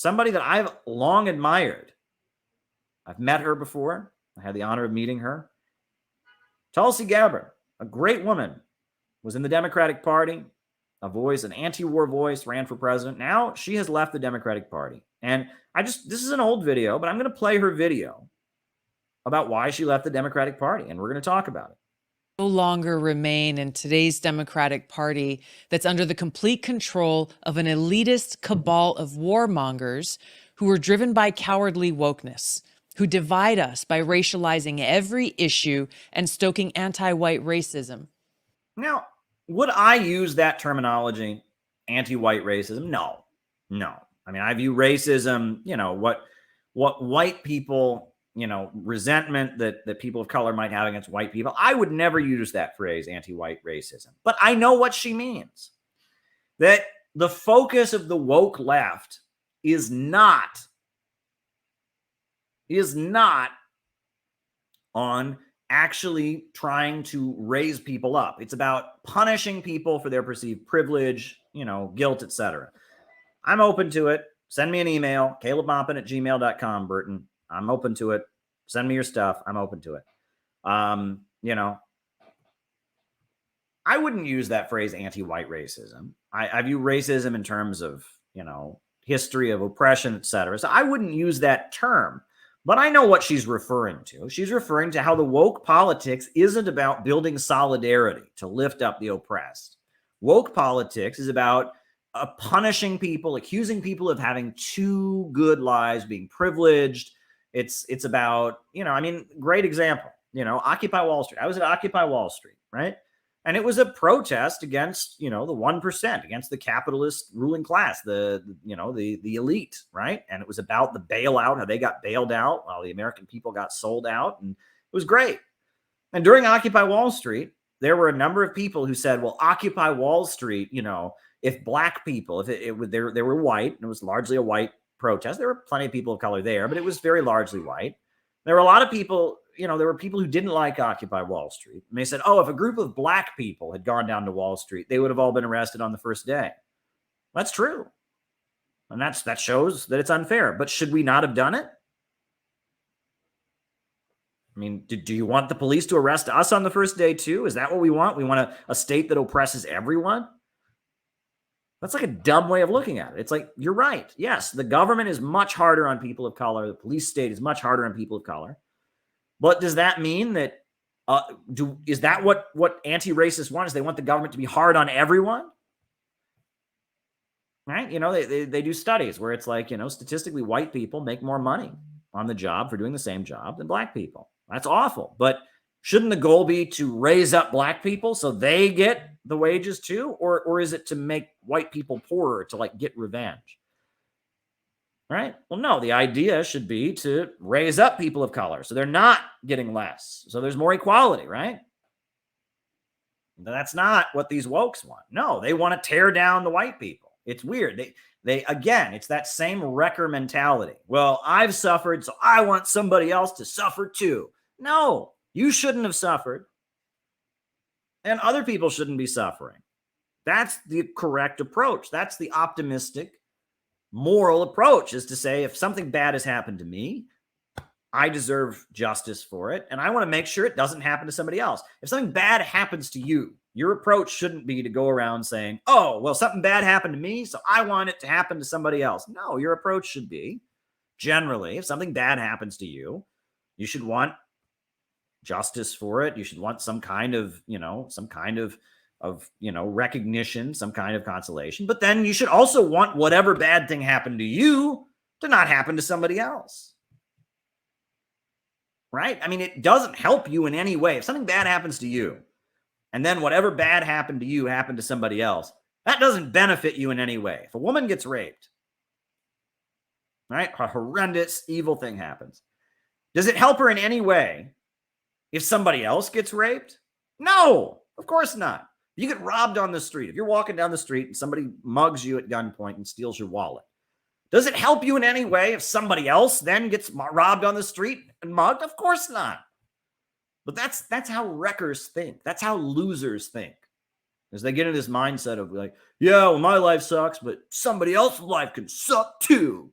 somebody that I've long admired. I've met her before. I had the honor of meeting her. Tulsi Gabbard, a great woman, was in the Democratic Party, a voice, an anti-war voice, ran for president. Now she has left the Democratic Party. And this is an old video, but I'm going to play her video about why she left the Democratic Party, and we're going to talk about it. No longer remain in today's Democratic Party that's under the complete control of an elitist cabal of warmongers who are driven by cowardly wokeness, who divide us by racializing every issue and stoking anti-white racism. Now, would I use that terminology, anti-white racism? No. I mean, I view racism, what white people, resentment that people of color might have against white people. I would never use that phrase, anti-white racism. But I know what she means. That the focus of the woke left is not on actually trying to raise people up. It's about punishing people for their perceived privilege, guilt, etc. I'm open to it. Send me an email, calebmaupin@gmail.com, Burton. I'm open to it. Send me your stuff. I'm open to it. I wouldn't use that phrase anti-white racism. I view racism in terms of, history of oppression, etc. So I wouldn't use that term. But I know what she's referring to. She's referring to how the woke politics isn't about building solidarity to lift up the oppressed. Woke politics is about punishing people, accusing people of having too good lives, being privileged. It's about, great example, Occupy Wall Street. I was at Occupy Wall Street, right? And it was a protest against, the 1%, against the capitalist ruling class, the elite, right? And it was about the bailout, how they got bailed out while the American people got sold out. And it was great. And during Occupy Wall Street, there were a number of people who said, well, Occupy Wall Street, if black people, they were white, and it was largely a white protest. There were plenty of people of color there, but it was very largely white. There were a lot of people, there were people who didn't like Occupy Wall Street. And they said, oh, if a group of black people had gone down to Wall Street, they would have all been arrested on the first day. That's true. And that shows that it's unfair. But should we not have done it? I mean, do you want the police to arrest us on the first day too? Is that what we want? We want a state that oppresses everyone? That's like a dumb way of looking at it. It's like, you're right. Yes, the government is much harder on people of color. The police state is much harder on people of color. But does that mean that, is that what anti-racists want? Is they want the government to be hard on everyone? Right? They do studies where it's like, statistically white people make more money on the job for doing the same job than black people. That's awful. But shouldn't the goal be to raise up black people so they get the wages too? Or is it to make white people poorer to get revenge? Right? Well, no, the idea should be to raise up people of color so they're not getting less. So there's more equality, right? That's not what these wokes want. No, they want to tear down the white people. It's weird. They again, it's that same wrecker mentality. Well, I've suffered, so I want somebody else to suffer too. No, you shouldn't have suffered. And other people shouldn't be suffering. That's the correct approach. That's the optimistic, moral approach, is to say, if something bad has happened to me, I deserve justice for it, and I want to make sure it doesn't happen to somebody else. If something bad happens to you, your approach shouldn't be to go around saying, oh, well, something bad happened to me, so I want it to happen to somebody else. No, your approach should be, generally, if something bad happens to you, you should want justice for it. You should want some kind of recognition, some kind of consolation. But then you should also want whatever bad thing happened to you to not happen to somebody else. Right? I mean, it doesn't help you in any way. If something bad happens to you, and then whatever bad happened to you happened to somebody else, that doesn't benefit you in any way. If a woman gets raped, right, a horrendous, evil thing happens, does it help her in any way if somebody else gets raped? No, of course not. You get robbed on the street. If you're walking down the street and somebody mugs you at gunpoint and steals your wallet, does it help you in any way if somebody else then gets robbed on the street and mugged? Of course not. But that's how wreckers think. That's how losers think. As they get into this mindset of like, yeah, well, my life sucks, but somebody else's life can suck too.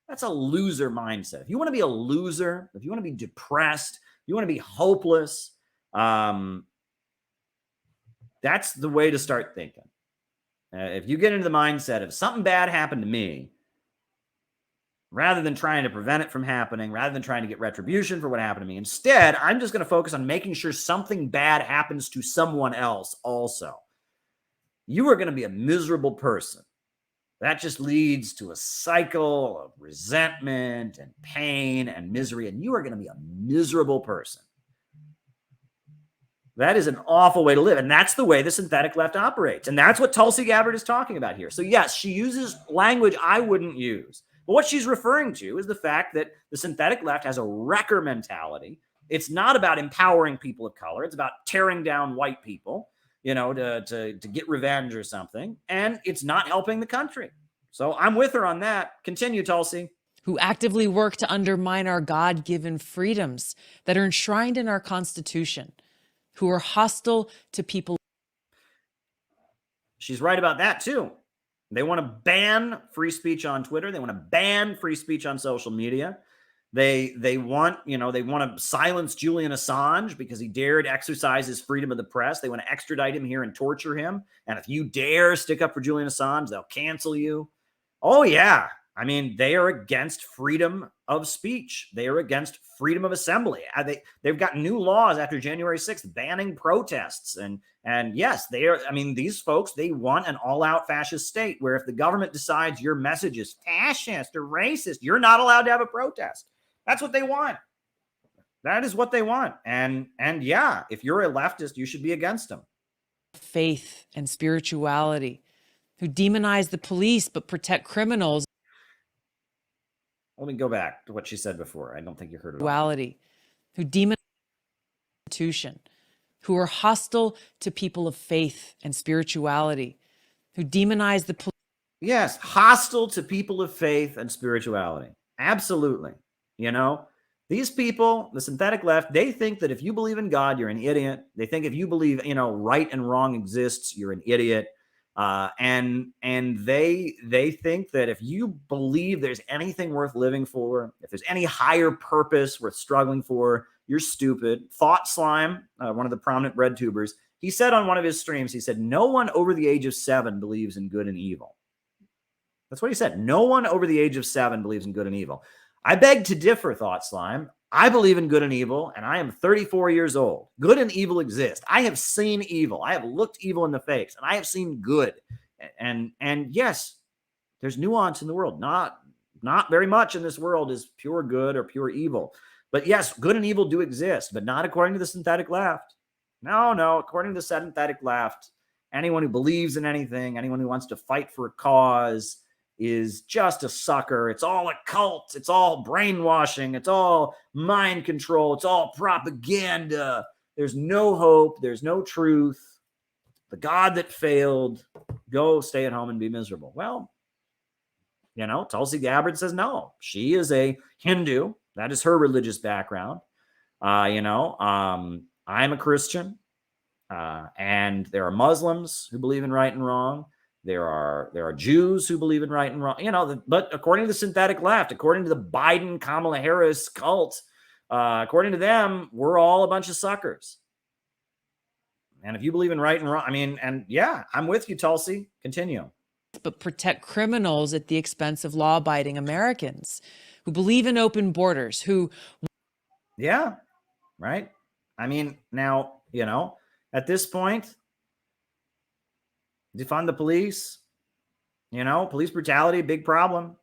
That's a loser mindset. If you want to be a loser, if you want to be depressed, if you want to be hopeless, that's the way to start thinking. If you get into the mindset of something bad happened to me, rather than trying to prevent it from happening, rather than trying to get retribution for what happened to me, instead, I'm just going to focus on making sure something bad happens to someone else also. You are going to be a miserable person. That just leads to a cycle of resentment and pain and misery, and you are going to be a miserable person. That is an awful way to live, and that's the way the synthetic left operates, and that's what Tulsi Gabbard is talking about here. So yes, she uses language I wouldn't use, but what she's referring to is the fact that the synthetic left has a wrecker mentality. It's not about empowering people of color. It's about tearing down white people, to get revenge or something, and it's not helping the country. So I'm with her on that. Continue, Tulsi. Who actively work to undermine our God-given freedoms that are enshrined in our Constitution, who are hostile to people. She's right about that too. They want to ban free speech on Twitter. They want to ban free speech on social media. They want to silence Julian Assange because he dared exercise his freedom of the press. They want to extradite him here and torture him. And if you dare stick up for Julian Assange, they'll cancel you. Oh yeah. I mean, they are against freedom of speech. They are against freedom of assembly. They've got new laws after January 6th banning protests. And yes, they are. I mean, these folks, they want an all-out fascist state where if the government decides your message is fascist or racist, you're not allowed to have a protest. That's what they want. That is what they want. And yeah, if you're a leftist, you should be against them. Faith and spirituality, who demonize the police but protect criminals. Let me go back to what she said before. I don't think you heard it all. Duality, who demonize the Constitution, who are hostile to people of faith and spirituality, who demonize the police. Yes, hostile to people of faith and spirituality. Absolutely. These people, the synthetic left, they think that if you believe in God, you're an idiot. They think if you believe, right and wrong exists, you're an idiot. And they think that if you believe there's anything worth living for, if there's any higher purpose worth struggling for, you're stupid. Thought Slime, one of the prominent bread tubers, he said on one of his streams, he said, no one over the age of 7 believes in good and evil. That's what he said. No one over the age of 7 believes in good and evil. I beg to differ, Thought Slime. I believe in good and evil, and I am 34 years old. Good and evil exist. I have seen evil. I have looked evil in the face, and I have seen good. And yes, there's nuance in the world. Not very much in this world is pure good or pure evil. But yes, good and evil do exist, but not according to the synthetic left. No, according to the synthetic left, anyone who believes in anything, anyone who wants to fight for a cause is just a sucker. It's all a cult. It's all brainwashing. It's all mind control. It's all propaganda. There's no hope. There's no truth. The God that failed, go stay at home and be miserable. Well, Tulsi Gabbard says no. She is a Hindu. That is her religious background. I'm a Christian. And there are Muslims who believe in right and wrong. There are Jews who believe in right and wrong, but according to the synthetic left, according to the Biden, Kamala Harris cult, according to them, we're all a bunch of suckers. And if you believe in right and wrong, and yeah, I'm with you, Tulsi. Continue. But protect criminals at the expense of law-abiding Americans who believe in open borders, who. Yeah, right. Now, at this point, defund the police, police brutality, big problem.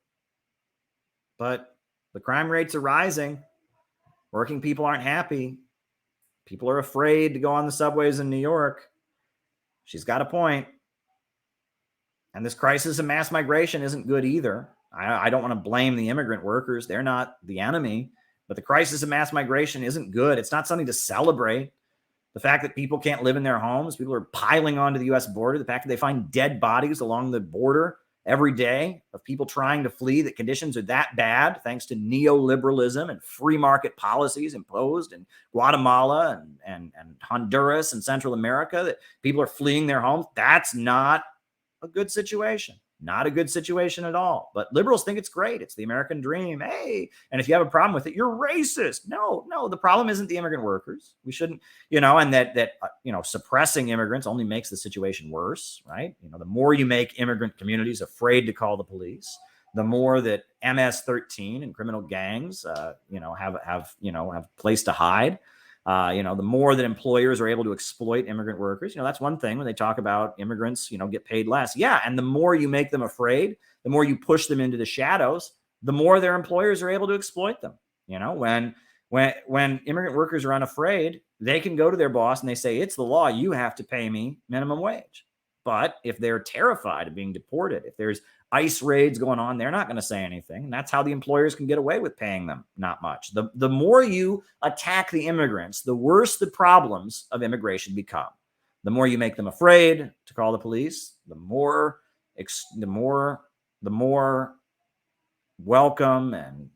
But the crime rates are rising. Working people aren't happy. People are afraid to go on the subways in New York. She's got a point. And this crisis of mass migration isn't good either. I don't want to blame the immigrant workers. They're not the enemy. But the crisis of mass migration isn't good. It's not something to celebrate. The fact that people can't live in their homes, people are piling onto the U.S. border, the fact that they find dead bodies along the border every day of people trying to flee, that conditions are that bad thanks to neoliberalism and free market policies imposed in Guatemala and Honduras and Central America, that people are fleeing their homes. That's not a good situation. Not a good situation at all. But liberals think it's great. It's the American dream. Hey, and if you have a problem with it, you're racist. No, the problem isn't the immigrant workers. We shouldn't, and that suppressing immigrants only makes the situation worse, right? The more you make immigrant communities afraid to call the police, the more that MS-13 and criminal gangs, have a place to hide. The more that employers are able to exploit immigrant workers, that's one thing when they talk about immigrants, get paid less. Yeah. And the more you make them afraid, the more you push them into the shadows, the more their employers are able to exploit them. When immigrant workers are unafraid, they can go to their boss and they say, it's the law. You have to pay me minimum wage. But if they're terrified of being deported, if there's ICE raids going on, they're not going to say anything. And that's how the employers can get away with paying them not much. The more you attack the immigrants, the worse the problems of immigration become. The more you make them afraid to call the police, the more welcome and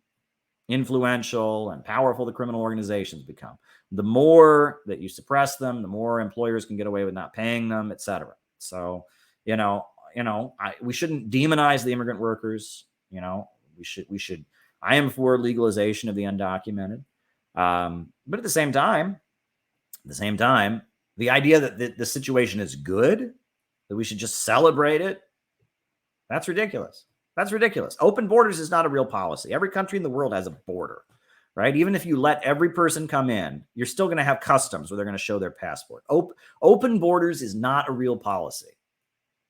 influential and powerful the criminal organizations become. The more that you suppress them, the more employers can get away with not paying them, et cetera. So, we shouldn't demonize the immigrant workers. We should. I am for legalization of the undocumented, but at the same time, the idea that the situation is good, that we should just celebrate it, that's ridiculous. That's ridiculous. Open borders is not a real policy. Every country in the world has a border, right? Even if you let every person come in, you're still going to have customs where they're going to show their passport. Open borders is not a real policy.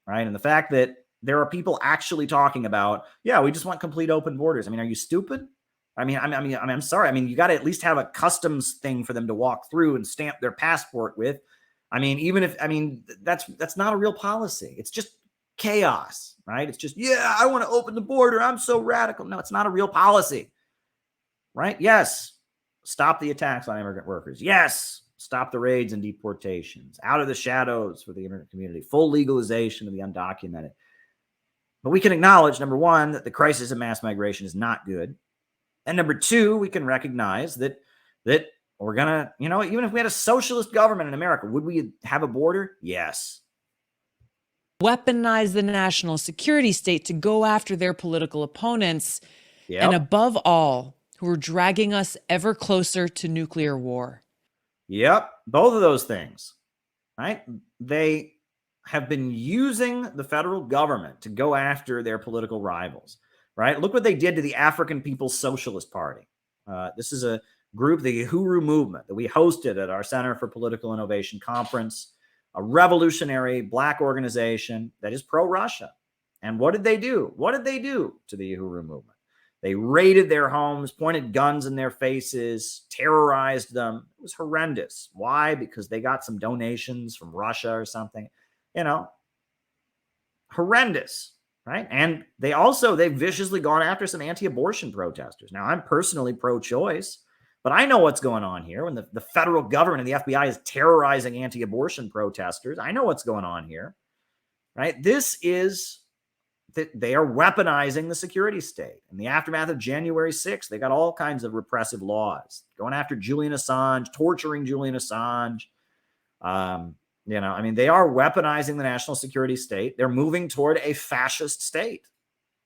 Right. And the fact that there are people actually talking about, yeah, we just want complete open borders. I mean, are you stupid? I'm sorry. I mean, you got to at least have a customs thing for them to walk through and stamp their passport with. That's not a real policy. It's just chaos, right? It's just, yeah, I want to open the border. I'm so radical. No, it's not a real policy, right? Yes. Stop the attacks on immigrant workers. Yes. Stop the raids and deportations, out of the shadows for the immigrant community, full legalization of the undocumented. But we can acknowledge, number one, that the crisis of mass migration is not good. And number two, we can recognize that we're going to, even if we had a socialist government in America, would we have a border? Yes. Weaponize the national security state to go after their political opponents. Yep. And above all, who are dragging us ever closer to nuclear war. Yep, both of those things, right? They have been using the federal government to go after their political rivals, right? Look what they did to the African People's Socialist Party. This is a group, the Uhuru Movement, that we hosted at our Center for Political Innovation conference, a revolutionary Black organization that is pro-Russia. And what did they do? What did they do to the Uhuru Movement? They raided their homes, pointed guns in their faces, terrorized them. It was horrendous. Why? Because they got some donations from Russia or something. Horrendous, right? And they've viciously gone after some anti-abortion protesters. Now, I'm personally pro-choice, but I know what's going on here. When the federal government and the FBI is terrorizing anti-abortion protesters, I know what's going on here, right? This is that they are weaponizing the security state. In the aftermath of January 6th, they got all kinds of repressive laws, going after Julian Assange, torturing Julian Assange. They are weaponizing the national security state. They're moving toward a fascist state,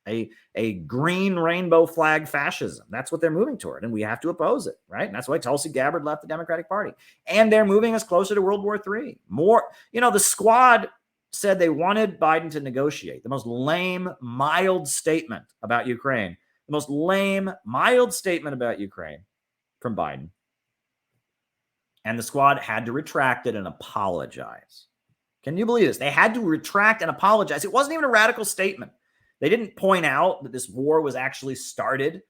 a green rainbow flag fascism. That's what they're moving toward, and we have to oppose it, right? And that's why Tulsi Gabbard left the Democratic Party. And they're moving us closer to World War III. The squad said they wanted Biden to negotiate. The most lame, mild statement about Ukraine. The most lame, mild statement about Ukraine from Biden. And the squad had to retract it and apologize. Can you believe this? They had to retract and apologize. It wasn't even a radical statement. They didn't point out that this war was actually started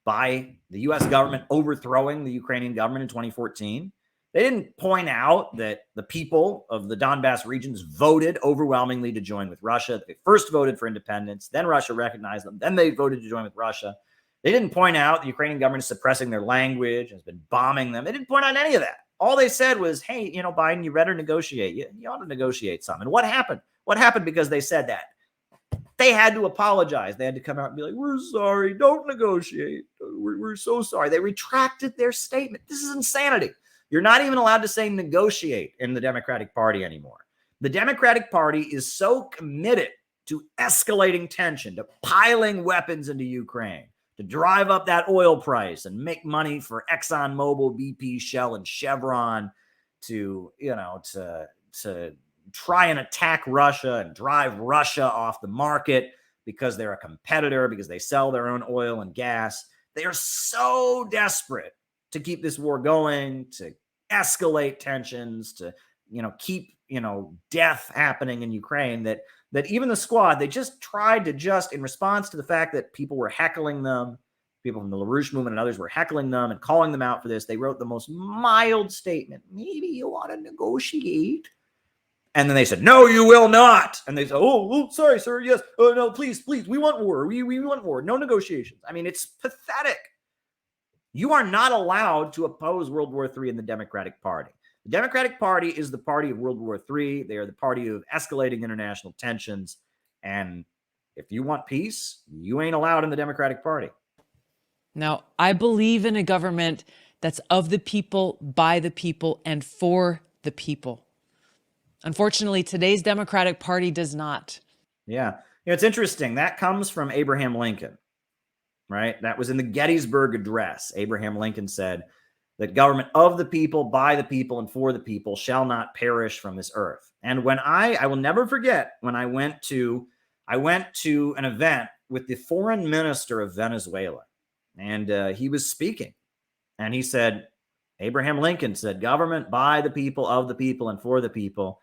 by the U.S. government overthrowing the Ukrainian government in 2014. They didn't point out that the people of the Donbass regions voted overwhelmingly to join with Russia. They first voted for independence, then Russia recognized them, then they voted to join with Russia. They didn't point out the Ukrainian government is suppressing their language, has been bombing them. They didn't point out any of that. All they said was, hey, Biden, you better negotiate. You ought to negotiate something. And what happened? What happened because they said that? They had to apologize. They had to come out and be like, we're sorry, don't negotiate. We're so sorry. They retracted their statement. This is insanity. You're not even allowed to say negotiate in the Democratic Party anymore. The Democratic Party is so committed to escalating tension, to piling weapons into Ukraine, to drive up that oil price and make money for ExxonMobil, BP, Shell, and Chevron, to try and attack Russia and drive Russia off the market because they're a competitor, because they sell their own oil and gas. They are so desperate to keep this war going, to escalate tensions, to keep death happening in Ukraine, that even the squad, they just tried to, in response to the fact that people were heckling them, people from the LaRouche movement and others were heckling them and calling them out for this, they wrote the most mild statement. Maybe you want to negotiate. And then they said, no, you will not. And they said, oh, sorry, sir. Yes. Oh, no, please. We want war. We want war. No negotiations. I mean, it's pathetic. You are not allowed to oppose World War III in the Democratic Party. The Democratic Party is the party of World War III. They are the party of escalating international tensions. And if you want peace, you ain't allowed in the Democratic Party. Now, I believe in a government that's of the people, by the people, and for the people. Unfortunately, today's Democratic Party does not. Yeah. It's interesting. That comes from Abraham Lincoln, right? That was in the Gettysburg Address. Abraham Lincoln said that government of the people, by the people, and for the people shall not perish from this earth. And when I will never forget when I went to an event with the foreign minister of Venezuela, and he was speaking, and he said, Abraham Lincoln said, government by the people, of the people, and for the people.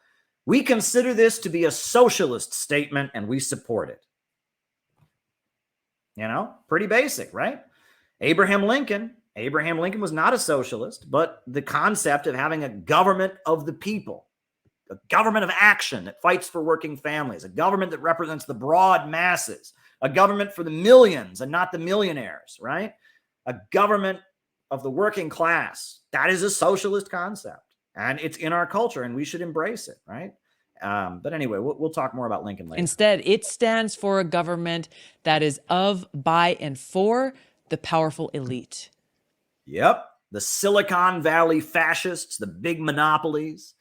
We consider this to be a socialist statement, and we support it. Pretty basic, right? Abraham Lincoln was not a socialist, but the concept of having a government of the people, a government of action that fights for working families, a government that represents the broad masses, a government for the millions and not the millionaires, right? A government of the working class. That is a socialist concept, and it's in our culture, and we should embrace it, right? But anyway, we'll talk more about Lincoln later. Instead, it stands for a government that is of, by, and for the powerful elite. Yep. The Silicon Valley fascists, the big monopolies,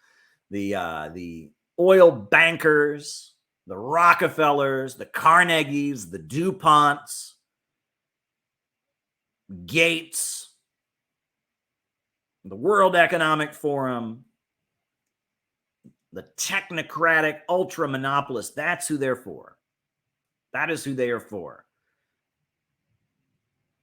the oil bankers, the Rockefellers, the Carnegies, the DuPonts, Gates, the World Economic Forum, the technocratic ultra monopolists. That's who they're for. That is who they are for.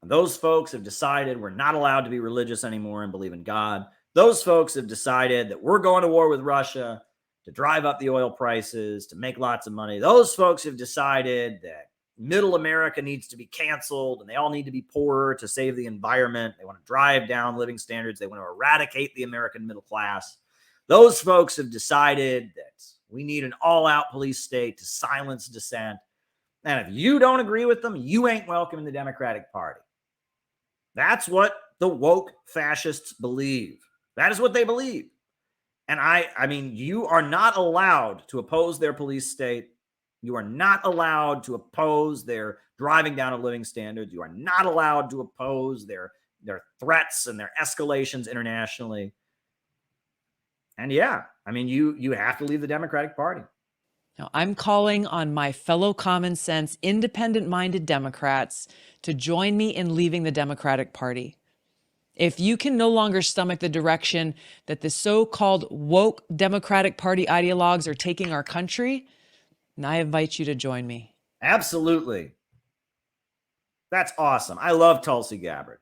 And those folks have decided we're not allowed to be religious anymore and believe in God. Those folks have decided that we're going to war with Russia to drive up the oil prices, to make lots of money. Those folks have decided that middle America needs to be canceled and they all need to be poorer to save the environment. They want to drive down living standards. They want to eradicate the American middle class. Those folks have decided that we need an all-out police state to silence dissent. And if you don't agree with them, you ain't welcome in the Democratic Party. That's what the woke fascists believe. That is what they believe. And I mean, you are not allowed to oppose their police state. You are not allowed to oppose their driving down of living standards. You are not allowed to oppose their threats and their escalations internationally. And yeah, I mean, you have to leave the Democratic Party. Now, I'm calling on my fellow common sense, independent-minded Democrats to join me in leaving the Democratic Party. If you can no longer stomach the direction that the so-called woke Democratic Party ideologues are taking our country, then I invite you to join me. Absolutely. That's awesome. I love Tulsi Gabbard.